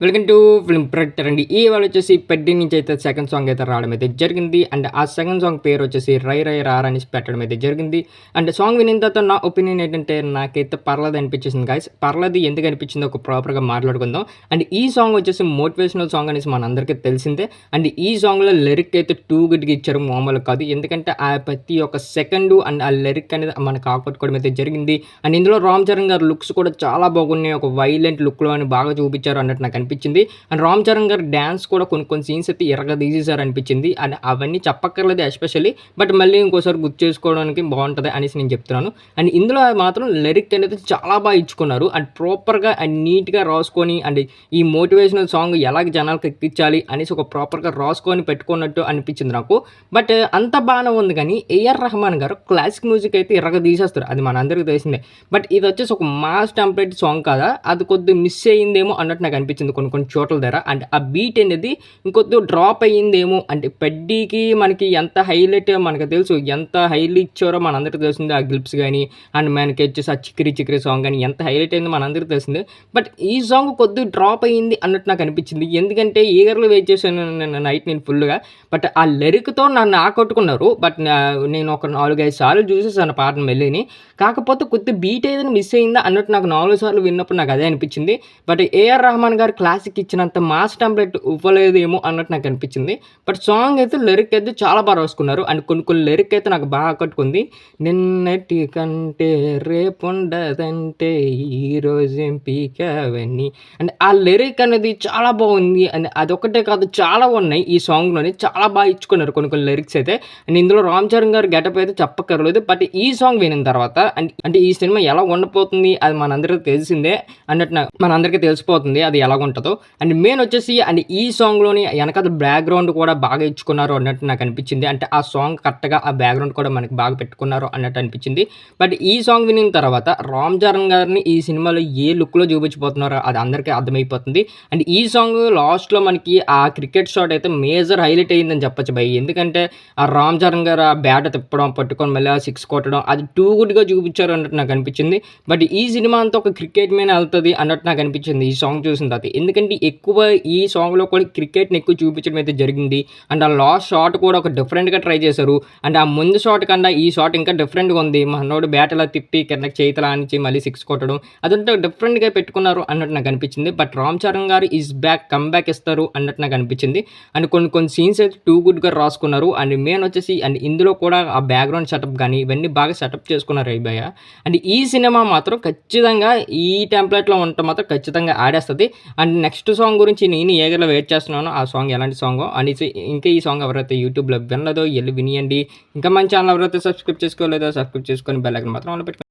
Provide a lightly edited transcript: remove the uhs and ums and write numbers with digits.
Welcome to film protector అండి. ఇవాళ వచ్చేసి 'పెద్ది' నుంచి అయితే సెకండ్ సాంగ్ అయితే రావడం అయితే జరిగింది. అండ్ ఆ సెకండ్ సాంగ్ పేరు వచ్చేసి 'రై రై రారా' అనేసి పెట్టడం అయితే జరిగింది. అండ్ సాంగ్ వినిన తర్వాత నా ఒపీనియన్ ఏంటంటే నాకైతే పర్లేదు అనిపించేసింది గైస్. పర్లేదు ఎందుకు అనిపించిందో ఒక ప్రాపర్‌గా మాట్లాడుకుందాం. అండ్ ఈ సాంగ్ వచ్చేసి మోటివేషనల్ సాంగ్ అనేసి మనందరికీ తెలిసిందే. అండ్ ఈ సాంగ్‌లో లిరిక్ అయితే టూ గుడ్‌గా ఇచ్చారు, మామూలుగా కాదు. ఎందుకంటే ఆ ప్రతి ఒక్క సెకండు అండ్ ఆ లిరిక్ అనేది మనకు ఆకట్టుకోవడం అయితే జరిగింది. అండ్ ఇందులో రామ్ చరణ్ గారి లుక్స్ కూడా చాలా బాగున్నాయి. ఒక వైలెంట్ లుక్‌లో అని బాగా చూపించారు అన్నట్టు నాకు అనిపించింది. అండ్ రామ్ చరణ్ గారి డాన్స్ కూడా కొన్ని కొన్ని సీన్స్ అయితే ఇరగదీసేసారు అనిపించింది. అండ్ అవన్నీ చెప్పక్కర్లేదు ఎస్పెషల్లీ. బట్ మళ్ళీ ఇంకోసారి గుర్తు చేసుకోవడానికి బాగుంటది అనేసి నేను చెప్తున్నాను. అండ్ ఇందులో మాత్రం లిరిక్ అనేది చాలా బాగా ఇచ్చుకున్నారు. అండ్ ప్రాపర్‌గా అండ్ నీట్‌గా రాసుకొని అండ్ ఈ మోటివేషనల్ సాంగ్ ఎలాగ జనాలకి ఎక్కించాలి అనేసి ఒక ప్రాపర్‌గా రాసుకొని పెట్టుకున్నట్టు అనిపించింది నాకు. బట్ అంతా బాగానే ఉంది కానీ ఏఆర్ రెహమాన్ గారు క్లాసిక్ మ్యూజిక్ అయితే ఇరగదీసేస్తారు. అది మనందరికీ తెలిసిందే. బట్ ఇది వచ్చేసి ఒక మాస్ టెంప్లేట్ సాంగ్ కదా! అది కొద్దిగా మిస్ అయిందేమో అన్నట్టు నాకు అనిపించింది కొన్ని కొన్ని చోట్ల దగ్గర. అండ్ ఆ బీట్ అనేది ఇంకొద్దిగా డ్రాప్ అయ్యిందేమో. అంటే 'పెడ్డీకి' మనకి ఎంత హైలైట్ మనకు తెలుసు. ఎంత హైలీ ఇచ్చారో మనందరికీ తెలిసిందే. ఆ గ్లిప్స్ గాని అండ్ మనకి వచ్చేసి ఆ 'చిక్కిరి చిక్కిరి' సాంగ్ గాని ఎంత హైలైట్ అయిందో మనందరికీ తెలిసిందే. బట్ ఈ సాంగ్ కొద్దిగా డ్రాప్ అయ్యింది అన్నట్టు నాకు అనిపించింది. ఎందుకంటే ఈగర్‌లీ వెయిట్ చేశాను నైట్ నేను ఫుల్‌గా. బట్ ఆ లిరిక్‌తో నన్ను ఆకట్టుకున్నారు. బట్ నేను ఒక 4, 5 సార్లు చూసేసాను పాటను మెల్లిని. కాకపోతే కొద్దిగా బీట్ ఏదైనా మిస్ అయిందా అన్నట్టు నాకు 4 సార్లు విన్నప్పుడు నాకు అదే అనిపించింది. బట్ ఏఆర్ రెహమాన్ గారు క్లాసిక్ ఇచ్చినంత మాస్ టెంప్లేట్ ఇవ్వలేదేమో అన్నట్టు నాకు అనిపించింది. బట్ సాంగ్ అయితే లిరిక్ అయితే చాలా బాగా రాసుకున్నారు. అండ్ కొన్ని కొన్ని లిరిక్ అయితే నాకు బాగా ఆకట్టుకుంది. నిన్నటి కంటే రేపుండదంటే ఈరోజేం పీకావని. అండ్ ఆ లిరిక్ అనేది చాలా బాగుంది. అండ్ అదొక్కటే కాదు, చాలా ఉన్నాయి ఈ సాంగ్‌లోని. చాలా బాగా ఇచ్చుకున్నారు కొన్ని కొన్ని లిరిక్స్ అయితే. అండ్ ఇందులో రామ్ చరణ్ గారి గెటప్ అయితే చెప్పక్కర్లేదు. బట్ ఈ సాంగ్ వినిన తర్వాత అంటే ఈ సినిమా ఎలా ఉండబోతుంది అది మనందరికీ తెలిసిందే అన్నట్టు మనందరికీ తెలిసిపోతుంది అది ఎలాగుంటదో. అండ్ మెయిన్ వచ్చేసి అండ్ ఈ సాంగ్‌లోని ఎనకాల బ్యాక్‌గ్రౌండ్ కూడా బాగా ఇచ్చుకున్నారు అన్నట్టు నాకు అనిపించింది. అంటే ఆ సాంగ్ కరెక్ట్‌గా ఆ బ్యాక్‌గ్రౌండ్ కూడా మనకి బాగా పెట్టుకున్నారు అన్నట్టు అనిపించింది. బట్ ఈ సాంగ్ వినిన తర్వాత రామ్ చరణ్ గారిని ఈ సినిమాలో ఏ లుక్‌లో చూపించబోతున్నారో అది అందరికీ అర్థమైపోతుంది. అండ్ ఈ సాంగ్ లాస్ట్‌లో మనకి ఆ క్రికెట్ షాట్ అయితే మేజర్ హైలైట్ అయిందని చెప్పొచ్చు భయ్. ఎందుకంటే ఆ రామ్ చరణ్ గారు ఆ బ్యాట్ తిప్పడం, పట్టుకొని మళ్ళీ ఆ 6 కొట్టడం అది టూ గుడ్‌గా చూపించారు అన్నట్టు నాకు అనిపించింది. బట్ ఈ సినిమా అంతా ఒక క్రికెట్ మీదనే ఎళ్తది అన్నట్టు నాకు అనిపించింది ఈ సాంగ్ చూసిన తర్వాత. ఎందుకంటే ఎక్కువ ఈ సాంగ్‌లో కూడా క్రికెట్‌ని ఎక్కువ చూపించడం అయితే జరిగింది. అండ్ ఆ లాస్ట్ షాట్ కూడా ఒక డిఫరెంట్‌గా ట్రై చేశారు. అండ్ ఆ ముందు షాట్ కన్నా ఈ షాట్ ఇంకా డిఫరెంట్‌గా ఉంది. మనోడు బ్యాట్ ఇలా తిప్పి కిందకి చేతిలో ఆనించి మళ్ళీ 6 కొట్టడం అదంతా డిఫరెంట్‌గా పెట్టుకున్నారు అన్నట్టు నాకు అనిపించింది. బట్ రామ్ చరణ్ గారు ఈస్ బ్యాక్, కమ్‌బ్యాక్ ఇస్తారు అన్నట్టు నాకు అనిపించింది. అండ్ కొన్ని కొన్ని సీన్స్ అయితే టూ గుడ్‌గా రాసుకున్నారు. అండ్ మెయిన్ వచ్చేసి అండ్ ఇందులో కూడా ఆ బ్యాక్‌గ్రౌండ్ సెటప్ గాని ఇవన్నీ బాగా సెటప్ చేసుకున్నారు ఈ భయ్య. అండ్ ఈ సినిమా మాత్రం ఖచ్చితంగా ఈ టెంప్లేట్‌లో ఉంటే మాత్రం ఖచ్చితంగా ఆడేస్తది. అండ్ నెక్స్ట్ సాంగ్ గురించి నేను ఈగర్‌గా వెయిట్ చేస్తున్నాను. ఆ సాంగ్ ఎలాంటి సాంగో అనేసి. ఇంకా ఈ సాంగ్ ఎవరైతే యూట్యూబ్‌లో వినలేదో ఎళ్లి వినియండి. ఇంకా మన ఛానల్ ఎవరైతే సబ్స్క్రైబ్ చేసుకోలేదో సబ్స్క్రైబ్ చేసుకొని బెల్ ఐకాన్ మాత్రం ఆన్‌లో పెట్టుకోండి.